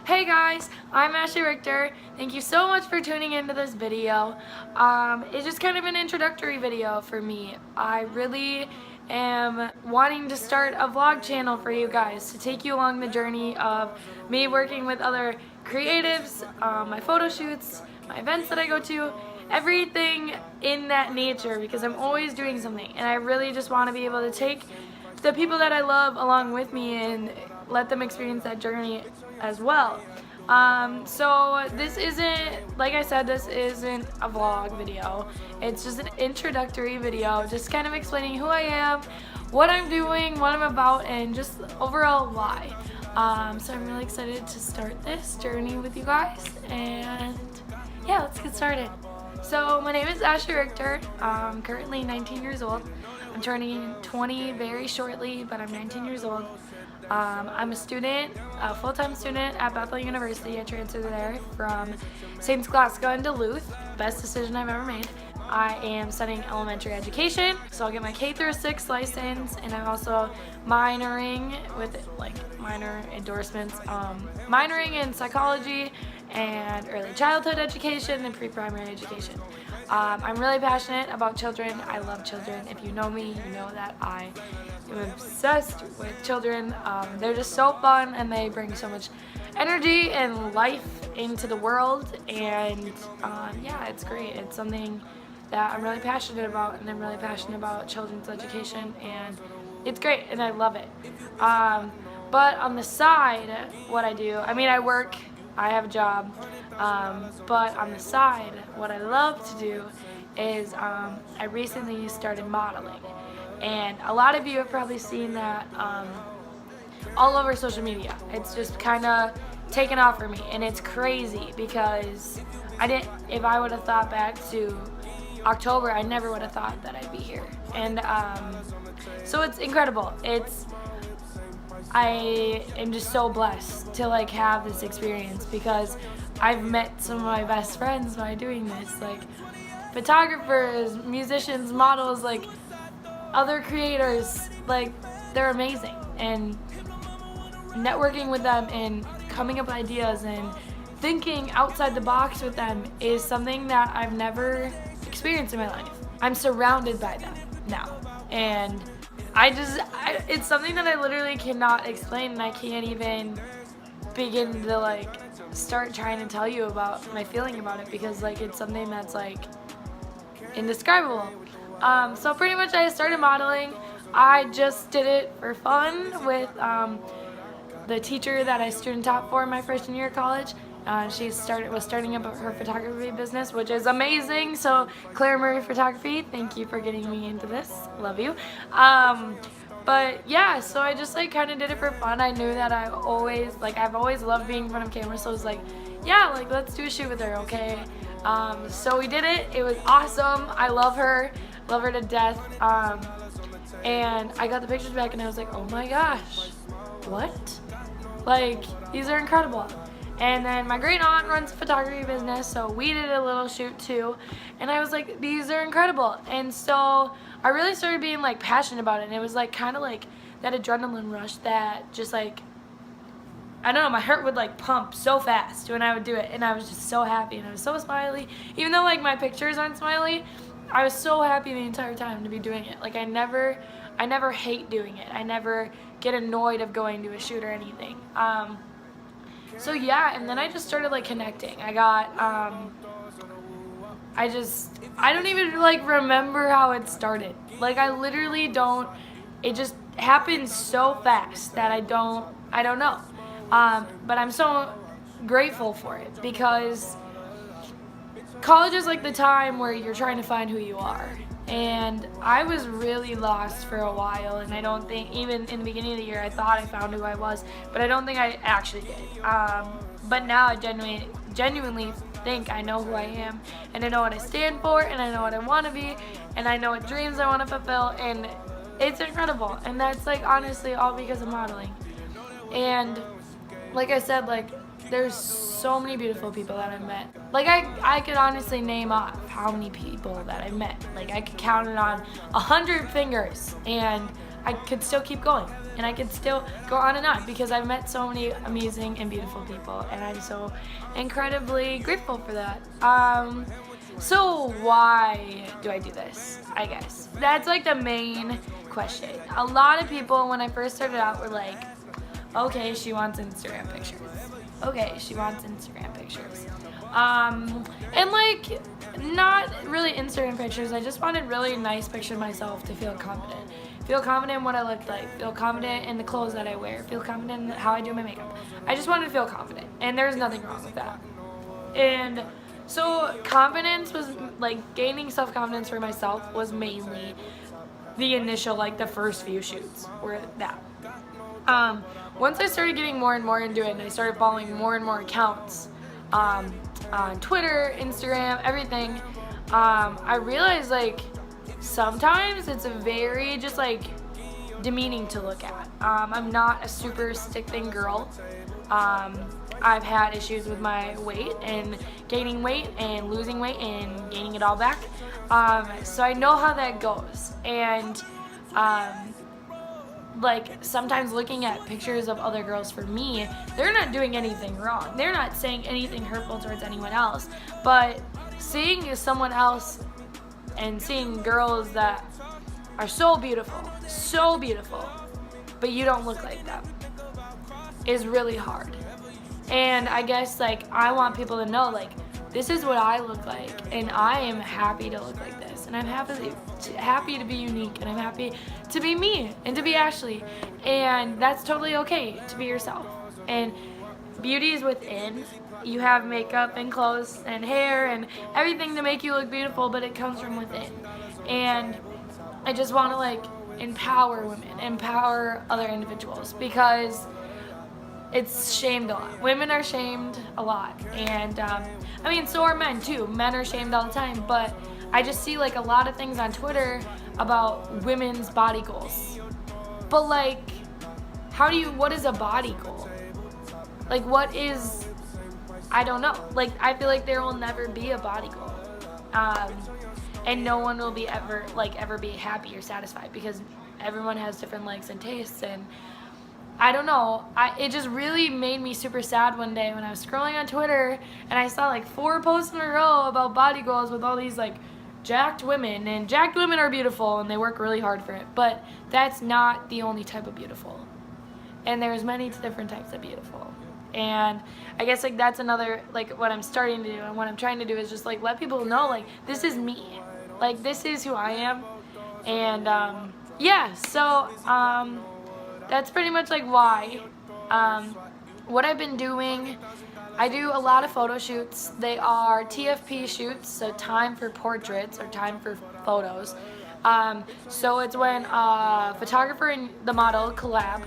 Hey guys, I'm Richter. Thank you so much for tuning into this video. It's just kind of an introductory video for me. I really am wanting to start a vlog channel for you guys to take you along the journey of me working with other creatives, my photo shoots, my events that I go to, everything in that nature, because I'm always doing something and I really just want to be able to take the people that I love along with me and let them experience that journey as well. So this isn't, like I said, this isn't a vlog video. It's just an introductory video, just kind of explaining who I am, what I'm doing, what I'm about, and just overall why. So I'm really excited to start this journey with you guys, and yeah, let's get started. So my name is Richter. I'm currently 19 years old. I'm turning 20 very shortly, but I'm 19 years old. I'm a student, a full-time student at Bethel University. I transferred there from St. Scholastica in Duluth. Best decision I've ever made. I am studying elementary education, so I'll get my K-6 license, and I'm also minoring with minor endorsements, minoring in psychology and early childhood education and pre-primary education. I'm really passionate about children. I love children. If you know me, you know that I am obsessed with children. They're just so fun and they bring so much energy and life into the world, and yeah, it's great. It's something that I'm really passionate about, and I'm really passionate about children's education, and it's great and I love it. But on the side, what I do, I work, I have a job, but on the side, what I love to do is I recently started modeling, and a lot of you have probably seen that all over social media. It's just kind of taken off for me, and it's crazy because if I would have thought back to October, I never would have thought that I'd be here, and so it's incredible. I am just so blessed to have this experience, because I've met some of my best friends by doing this, photographers, musicians, models, other creators. They're amazing, and networking with them and coming up with ideas and thinking outside the box with them is something that I've never experienced in my life. I'm surrounded by them now, and it's something that I literally cannot explain, and I can't even begin to start trying to tell you about my feeling about it, because it's something that's indescribable. So pretty much I started modeling. I just did it for fun with the teacher that I student taught for in my freshman year of college. She was starting up her photography business, which is amazing. So Claire Murray Photography, thank you for getting me into this. Love you. But yeah, so I just kind of did it for fun. I knew that I've always loved being in front of camera, so I was yeah, let's do a shoot with her, okay? So we did it. It was awesome. I love her to death. And I got the pictures back, and I was oh my gosh, what? These are incredible. And then my great aunt runs a photography business, so we did a little shoot too. And I was these are incredible. And so I really started being passionate about it. And it was kind of that adrenaline rush that just I don't know, my heart would pump so fast when I would do it. And I was just so happy, and I was so smiley. Even though my pictures aren't smiley, I was so happy the entire time to be doing it. I never hate doing it. I never get annoyed of going to a shoot or anything. So yeah, and then I just started connecting. I got, I don't even remember how it started. I literally don't, it just happened so fast that I don't know. But I'm so grateful for it, because college is the time where you're trying to find who you are. And I was really lost for a while, and I don't think, even in the beginning of the year, I thought I found who I was, but I don't think I actually did. But now I genuinely think I know who I am, and I know what I stand for, and I know what I want to be, and I know what dreams I want to fulfill, and it's incredible. And that's honestly all because of modeling. And like I said, there's so many beautiful people that I've met. I could honestly name off how many people that I've met. I could count it on 100 fingers, and I could still keep going, and I could still go on and on because I've met so many amazing and beautiful people, and I'm so incredibly grateful for that. So why do I do this? I guess that's like the main question. A lot of people when I first started out were like, okay, she wants Instagram pictures. Okay, she wants Instagram pictures. And like, not really Instagram pictures. I just wanted really nice pictures of myself to feel confident. Feel confident in what I look like. Feel confident in the clothes that I wear. Feel confident in how I do my makeup. I just wanted to feel confident, and there's nothing wrong with that. And so confidence was like gaining self-confidence for myself was mainly the initial, like the first few shoots were that. Once I started getting more and more into it and I started following more and more accounts on Twitter, Instagram, everything, I realized like sometimes it's a very just like demeaning to look at. I'm not a super stick thin girl. I've had issues with my weight and gaining weight and losing weight and gaining it all back. So I know how that goes. And like sometimes looking at pictures of other girls for me, they're not doing anything wrong. They're not saying anything hurtful towards anyone else. But seeing someone else and seeing girls that are so beautiful, but you don't look like them is really hard. And I guess like I want people to know like this is what I look like, and I am happy to look like this, and I'm happy to be unique, and I'm happy to be me and to be Ashley, and that's totally okay to be yourself. And beauty is within. You have makeup and clothes and hair and everything to make you look beautiful, but it comes from within. And I just want to like empower women, empower other individuals, because it's shamed a lot. Women are shamed a lot, and I mean, so are men too. Men are shamed all the time, but I just see like a lot of things on Twitter about women's body goals. But like, what is a body goal? Like, what is, I don't know. Like, I feel like there will never be a body goal. And no one will be ever be happy or satisfied, because everyone has different likes and tastes, and I don't know. It just really made me super sad one day when I was scrolling on Twitter and I saw like 4 posts in a row about body goals with all these like jacked women. And jacked women are beautiful and they work really hard for it. But that's not the only type of beautiful. And there's many different types of beautiful. And I guess like that's another, like what I'm starting to do and what I'm trying to do is just like let people know like this is me. Like this is who I am. And yeah, so that's pretty much like why. What I've been doing, I do a lot of photo shoots. They are TFP shoots, so time for portraits or time for photos. So it's when a photographer and the model collab,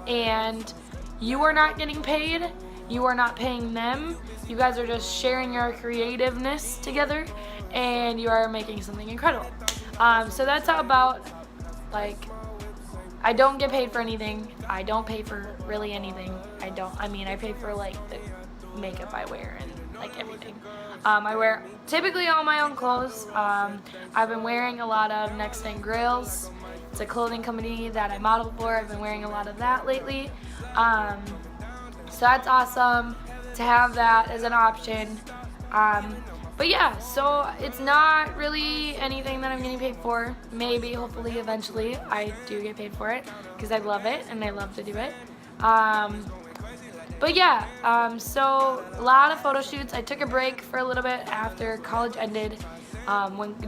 and you are not getting paid, you are not paying them, you guys are just sharing your creativeness together, and you are making something incredible. So that's how about, like, I don't get paid for anything. I don't pay for really anything. I pay for like the makeup I wear and like everything. I wear typically all my own clothes. I've been wearing a lot of Next Thing Grails. It's a clothing company that I model for. I've been wearing a lot of that lately. So that's awesome to have that as an option. But yeah, so it's not really anything that I'm getting paid for. Maybe, hopefully, eventually, I do get paid for it because I love it and I love to do it. But yeah, so a lot of photo shoots. I took a break for a little bit after college ended.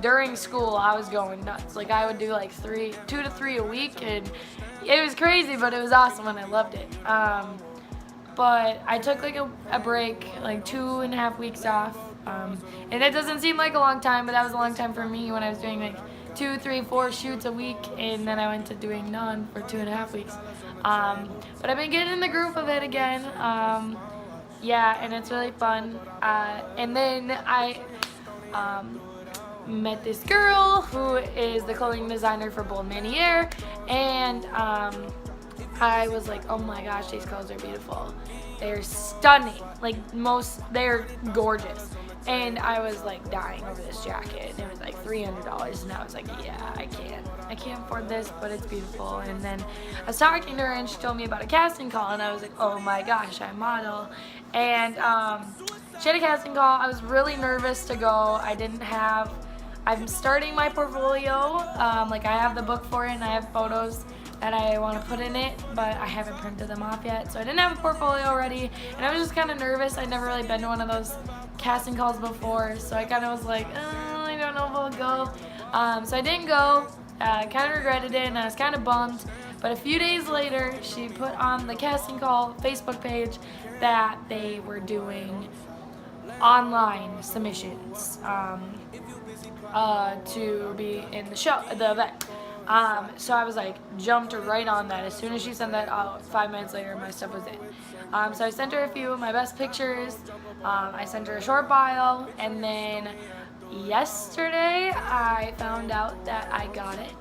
During school, I was going nuts. Like I would do like 2 to 3 a week, and it was crazy, but it was awesome and I loved it. But I took like a break, like 2.5 weeks off. And that doesn't seem like a long time, but that was a long time for me when I was doing like 2, 3, 4 shoots a week, and then I went to doing none for 2.5 weeks. But I've been getting in the groove of it again. Yeah, and it's really fun. And then I met this girl who is the clothing designer for Bold Maniere, and I was like, oh my gosh, these clothes are beautiful. They're stunning. Like they're gorgeous. And I was like dying over this jacket, and it was like $300, and I was like, yeah, I can't afford this, but it's beautiful. And then I was talking to her, and she told me about a casting call, and I was like, oh my gosh, I model. And she had a casting call. I was really nervous to go. I'm starting my portfolio. Like, I have the book for it, and I have photos that I want to put in it, but I haven't printed them off yet, so I didn't have a portfolio ready, and I was just kind of nervous. I'd never really been to one of those casting calls before, so I kind of was like, oh, I don't know if I'll go. So I didn't go. Kind of regretted it, and I was kind of bummed. But a few days later, she put on the casting call Facebook page that they were doing online submissions to be in the event. So I was like, jumped right on that. As soon as she sent that out, 5 minutes later, my stuff was in. So I sent her a few of my best pictures. I sent her a short bio, and then yesterday I found out that I got it.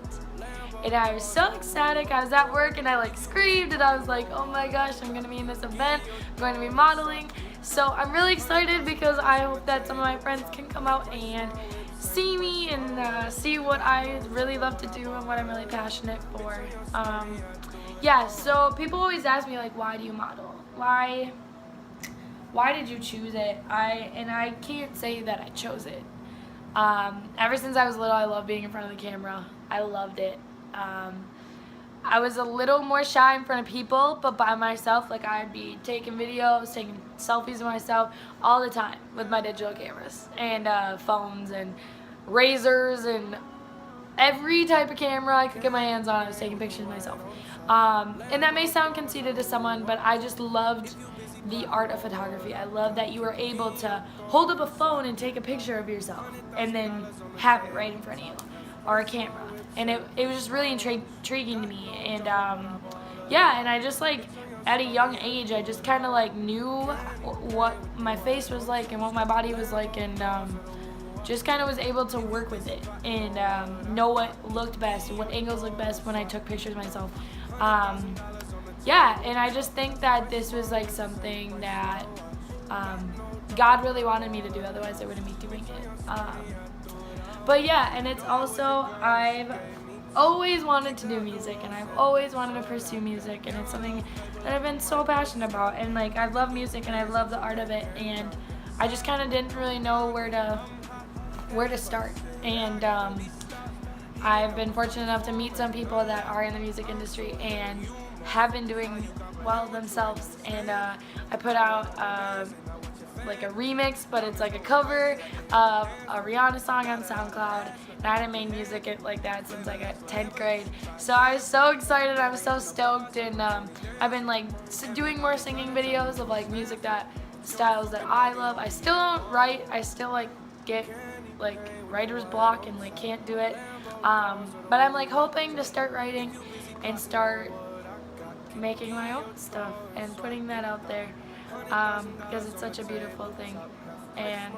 And I was so ecstatic. I was at work and I like screamed, and I was like, oh my gosh, I'm gonna be in this event, I'm going to be modeling. So I'm really excited because I hope that some of my friends can come out and see me and see what I really love to do and what I'm really passionate for. Yeah, so people always ask me, like, why do you model? Why did you choose it? I can't say that I chose it. Ever since I was little, I loved being in front of the camera. I loved it. I was a little more shy in front of people, but by myself, like, I'd be taking videos, taking selfies of myself all the time with my digital cameras and phones and razors and every type of camera I could get my hands on. I was taking pictures of myself. And that may sound conceited to someone, but I just loved the art of photography. I love that you were able to hold up a phone and take a picture of yourself and then have it right in front of you, or a camera. And it was just really intriguing to me. And yeah, and I just, like, at a young age, I just kind of like knew what my face was like and what my body was like, and just kind of was able to work with it and know what looked best and what angles looked best when I took pictures of myself. Yeah, and I just think that this was like something that God really wanted me to do, otherwise I wouldn't be doing it. But yeah, and it's also, I've always wanted to do music, and I've always wanted to pursue music, and it's something that I've been so passionate about, and like, I love music and I love the art of it, and I just kind of didn't really know where to start. And I've been fortunate enough to meet some people that are in the music industry and have been doing well themselves, and I put out like a remix, but it's like a cover of a Rihanna song on SoundCloud, and I hadn't made music like that since like 10th grade. So I was so excited, I was so stoked, and I've been like doing more singing videos of like music styles that I love. I still don't write, I still like get like writer's block and like can't do it, but I'm like hoping to start writing and start making my own stuff and putting that out there, because it's such a beautiful thing. And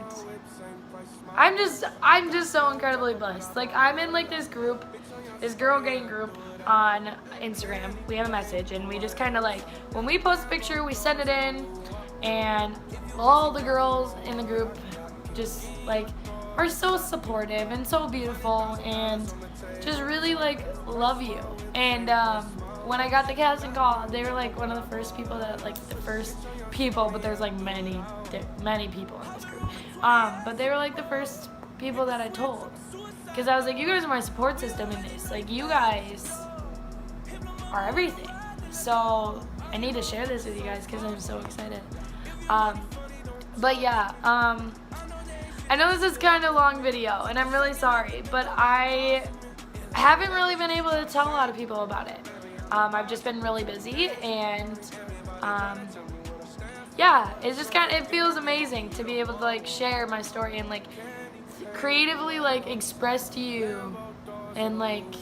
I'm just so incredibly blessed. Like, I'm in like this girl gang group on Instagram. We have a message, and we just kind of like, when we post a picture, we send it in, and all the girls in the group just like are so supportive and so beautiful and just really like love you. And when I got the casting call, they were like one of the first people that, like, the first people, but there's like many people in this group, but they were like the first people that I told, because I was like, you guys are my support system in this, like, you guys are everything, so I need to share this with you guys because I'm so excited. But yeah, I know this is kind of a long video, and I'm really sorry, but I haven't really been able to tell a lot of people about it. I've just been really busy, and yeah, it's just it feels amazing to be able to like share my story and like creatively like express to you, and like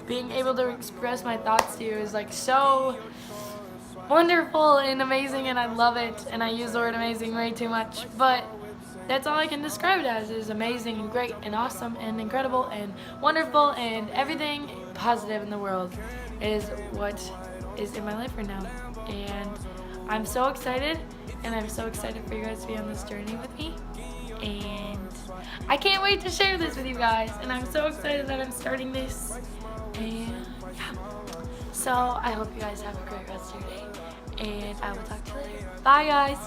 being able to express my thoughts to you is like so wonderful and amazing, and I love it, and I use the word amazing way too much, but that's all I can describe it as, is amazing and great and awesome and incredible and wonderful, and everything positive in the world is what is in my life right now. And I'm so excited, and I'm so excited for you guys to be on this journey with me. and I can't wait to share this with you guys, and I'm so excited that I'm starting this. And yeah, so I hope you guys have a great rest of your day, and I will talk to you later. Bye guys.